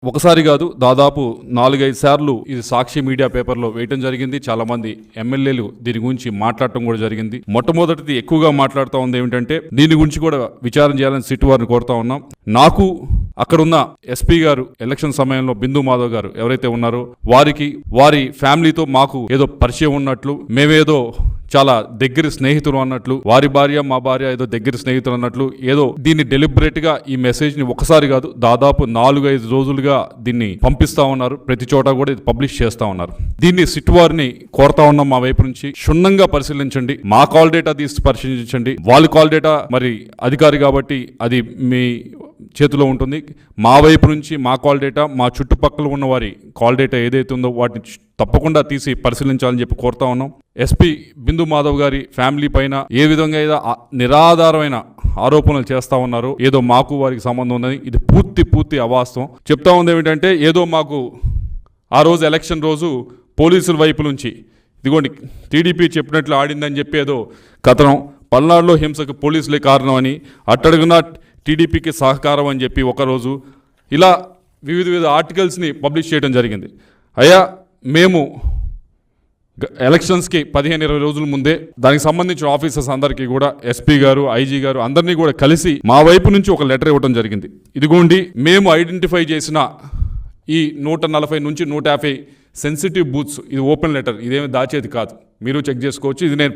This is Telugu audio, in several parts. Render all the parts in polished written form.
ఒకసారి కాదు దాదాపు 4-5 సార్లు ఇది సాక్షి మీడియా పేపర్లో వేయటం జరిగింది. చాలా మంది ఎమ్మెల్యేలు దీని గురించి మాట్లాడటం కూడా జరిగింది. మొట్టమొదటిది ఎక్కువగా మాట్లాడుతూ ఉంది ఏమిటంటే దీని గురించి కూడా విచారణ చేయాలని సిట్ వారిని కోరుతా ఉన్నాం. నాకు అక్కడున్న ఎస్పీ గారు ఎలక్షన్ సమయంలో బిందు మాధవ్ గారు ఎవరైతే ఉన్నారో వారికి వారి ఫ్యామిలీతో మాకు ఏదో పరిచయం ఉన్నట్లు, మేమేదో చాలా దగ్గర స్నేహితులు అన్నట్లు, వారి భార్య మా భార్య ఏదో దగ్గర స్నేహితులు అన్నట్లు, ఏదో దీన్ని డెలిబరేట్ గా ఈ మెసేజ్ ని ఒకసారి కాదు దాదాపు 4-5 రోజులుగా దీన్ని పంపిస్తా ఉన్నారు. ప్రతి చోట కూడా ఇది పబ్లిష్ చేస్తా ఉన్నారు. దీన్ని సిట్ వారిని కోరుతా ఉన్నాం, మా వైపు నుంచి క్షుణ్ణంగా పరిశీలించండి. మా కాల్ డేటా తీసి పరిశీలించండి. వాళ్ళ కాల్ డేటా మరి అధికారి కాబట్టి అది మీ చేతిలో ఉంటుంది. మా వైపు నుంచి మా కాల్ డేటా, మా చుట్టుపక్కల ఉన్న వారి కాల్ డేటా ఏదైతే ఉందో వాటిని తప్పకుండా తీసి పరిశీలించాలని చెప్పి కోరుతా ఉన్నాం. ఎస్పీ బిందు మాధవ్ గారి ఫ్యామిలీ పైన ఏ విధంగా ఏదో నిరాధారమైన ఆరోపణలు చేస్తా ఉన్నారు, ఏదో మాకు వారికి సంబంధం ఉందని, ఇది పూర్తి అవాస్తవం. చెప్తా ఉంది ఏమిటంటే ఏదో మాకు ఆ రోజు ఎలక్షన్ రోజు పోలీసుల వైపు నుంచి ఇదిగోండి టీడీపీ చెప్పినట్లు ఆడిందని చెప్పి ఏదో కథనం, పల్నాడులో హింసకు పోలీసులే కారణం అని, అట్టడుగున టీడీపీకి సహకారం అని చెప్పి ఒకరోజు ఇలా వివిధ ఆర్టికల్స్ని పబ్లిష్ చేయడం జరిగింది. అయ్యా మేము ఎలక్షన్స్కి 15-20 రోజుల ముందే దానికి సంబంధించిన ఆఫీసర్స్ అందరికీ కూడా ఎస్పీ గారు, ఐజీ గారు అందరినీ కూడా కలిసి మా వైపు నుంచి ఒక లెటర్ ఇవ్వడం జరిగింది. ఇదిగోండి మేము ఐడెంటిఫై చేసిన ఈ 140 నుంచి 150 సెన్సిటివ్ బూత్స్, ఇది ఓపెన్ లెటర్, ఇదేమి దాచేది కాదు, మీరు చెక్ చేసుకోవచ్చు. ఇది నేను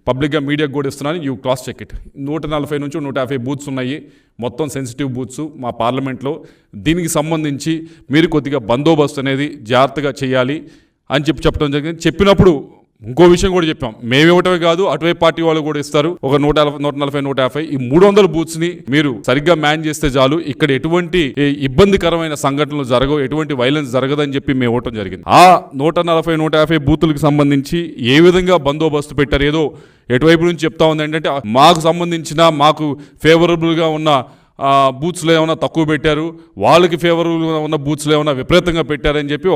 పబ్లిక్గా మీడియాకు కూడా ఇస్తున్నాను, యూ క్రాస్ చెక్ ఇట్. 140 నుంచి 150 బూత్స్ ఉన్నాయి, మొత్తం సెన్సిటివ్ బూత్స్ మా పార్లమెంట్లో. దీనికి సంబంధించి మీరు కొద్దిగా బందోబస్తు అనేది జాగ్రత్తగా చేయాలి అని చెప్పడం జరిగింది. చెప్పినప్పుడు ఇంకో విషయం కూడా చెప్పాం, మేము ఇవ్వటమే కాదు అటువైపు పార్టీ వాళ్ళు కూడా ఇస్తారు. ఒక 140-150 ఈ 300 బూత్స్ని మీరు సరిగ్గా మ్యాన్ చేస్తే చాలు, ఇక్కడ ఎటువంటి ఇబ్బందికరమైన సంఘటనలు జరగవు, ఎటువంటి వైలెన్స్ జరగదని చెప్పి మేము ఇవ్వటం జరిగింది. ఆ 140-150 బూతులకు సంబంధించి ఏ విధంగా బందోబస్తు పెట్టారు, ఏదో ఎటువైపు నుంచి చెప్తా ఉంది ఏంటంటే మాకు సంబంధించిన మాకు ఫేవరబుల్గా ఉన్న బూత్స్లో ఏమైనా తక్కువ పెట్టారు, వాళ్ళకి ఫేవరబుల్గా ఉన్న బూత్స్లో ఏమైనా విపరీతంగా పెట్టారని చెప్పి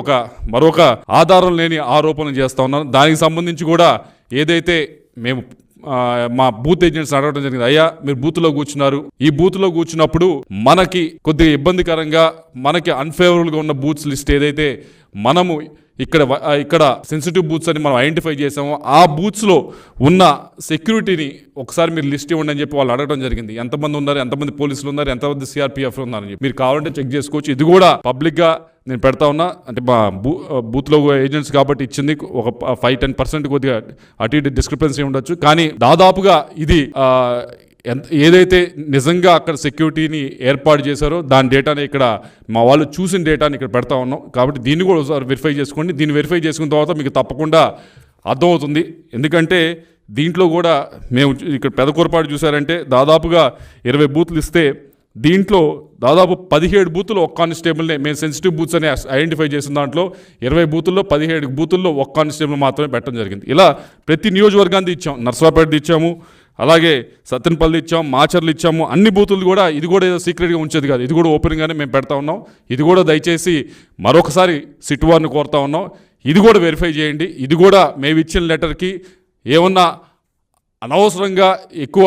మరొక ఆధారం లేని ఆరోపణలు చేస్తూ ఉన్నాను. దానికి సంబంధించి కూడా ఏదైతే మేము మా బూత్ ఏజెంట్స్ అడగడం జరిగింది, అయ్యా మీరు బూత్లో కూర్చున్నారు, ఈ బూత్లో కూర్చున్నప్పుడు మనకి కొద్దిగా ఇబ్బందికరంగా మనకి అన్ఫేవరబుల్గా ఉన్న బూత్స్ లిస్ట్ ఏదైతే మనము ఇక్కడ సెన్సిటివ్ బూత్స్ అని మనం ఐడెంటిఫై చేసామో ఆ బూత్స్లో ఉన్న సెక్యూరిటీని ఒకసారి మీరు లిస్ట్ ఇవ్వండి అని చెప్పి వాళ్ళు అడగడం జరిగింది. ఎంతమంది ఉన్నారు, ఎంతమంది పోలీసులు ఉన్నారు, ఎంతమంది సిఆర్పిఎఫ్ ఉన్నారని చెప్పి మీరు కావాలంటే చెక్ చేసుకోవచ్చు. ఇది కూడా పబ్లిక్గా నేను పెడతా ఉన్నా, అంటే మా బూత్లో ఏజెంట్స్ కాబట్టి ఇచ్చింది ఒక 5-10% కొద్దిగా అటు ఇటు డిస్క్రిపెన్సీ ఉండొచ్చు, కానీ దాదాపుగా ఇది ఏదైతే నిజంగా అక్కడ సెక్యూరిటీని ఏర్పాటు చేశారో దాని డేటాని ఇక్కడ మా వాళ్ళు చూసిన డేటాని ఇక్కడ పెడతా ఉన్నాం. కాబట్టి దీన్ని కూడా ఒకసారి వెరిఫై చేసుకోండి. దీన్ని వెరిఫై చేసుకున్న తర్వాత మీకు తప్పకుండా అర్థమవుతుంది. ఎందుకంటే దీంట్లో కూడా మేము ఇక్కడ పెదకూరపాటు చూసారంటే దాదాపుగా 20 బూత్లు ఇస్తే దీంట్లో దాదాపు 17 బూతులు ఒక కానిస్టేబుల్నే మేము సెన్సిటివ్ బూత్స్ అని ఐడెంటిఫై చేసిన దాంట్లో 20 బూతుల్లో 17 బూతుల్లో ఒక కానిస్టేబుల్ మాత్రమే పెట్టడం జరిగింది. ఇలా ప్రతి నియోజకవర్గాన్ని ఇచ్చాం, నర్సరావుపేట ఇచ్చాము, అలాగే సత్తెనపల్లి ఇచ్చాం, మాచర్లు ఇచ్చాము, అన్ని బూతులు కూడా. ఇది కూడా ఏదో సీక్రెట్గా ఉంచేది కాదు, ఇది కూడా ఓపెన్గానే మేము పెడతా ఉన్నాం. ఇది కూడా దయచేసి మరొకసారి సిట్ వారిని కోరుతా ఉన్నాం, ఇది కూడా వెరిఫై చేయండి. ఇది కూడా మేము ఇచ్చిన లెటర్కి ఏమన్నా అనవసరంగా ఎక్కువ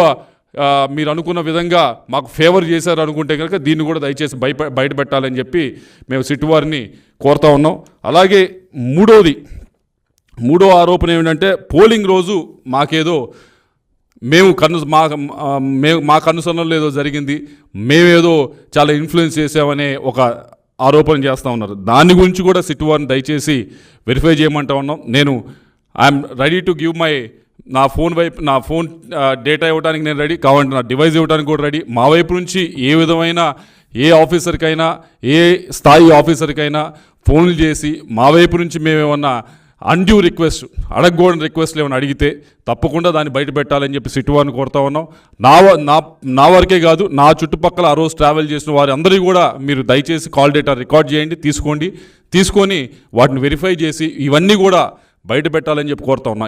మీరు అనుకున్న విధంగా మాకు ఫేవర్ చేశారు అనుకుంటే కనుక దీన్ని కూడా దయచేసి బయట పెట్టాలని చెప్పి మేము సిట్ వారిని కోరుతా ఉన్నాం. అలాగే మూడో ఆరోపణ ఏమిటంటే పోలింగ్ రోజు మాకేదో మా కనుసరణలో ఏదో జరిగింది, మేమేదో చాలా ఇన్ఫ్లుయెన్స్ చేసామనే ఒక ఆరోపణ చేస్తూ ఉన్నారు. దాని గురించి కూడా సిట్ వారిని దయచేసి వెరిఫై చేయమంటా ఉన్నాం. నేను ఐఎమ్ రెడీ టు గివ్ నా ఫోన్ డేటా ఇవ్వడానికి నేను రెడీ, కావాలంటే నా డివైస్ ఇవ్వడానికి కూడా రెడీ. మా వైపు నుంచి ఏ విధమైన ఏ ఆఫీసర్కైనా ఏ స్థాయి ఆఫీసర్కైనా ఫోన్లు చేసి మా వైపు నుంచి మేమేమన్నా అన్డ్యూ రిక్వెస్ట్ అడగకూడని రిక్వెస్ట్లు ఏమైనా అడిగితే తప్పకుండా దాన్ని బయట పెట్టాలని చెప్పి సిట్ వారిని కోరుతా ఉన్నాం. నా వరకే కాదు, నా చుట్టుపక్కల ఆ రోజు ట్రావెల్ చేసిన వారి అందరికీ కూడా మీరు దయచేసి కాల్ డేటా రికార్డ్ చేయండి, తీసుకొని వాటిని వెరిఫై చేసి ఇవన్నీ కూడా బయట పెట్టాలని చెప్పి కోరుతా ఉన్నా.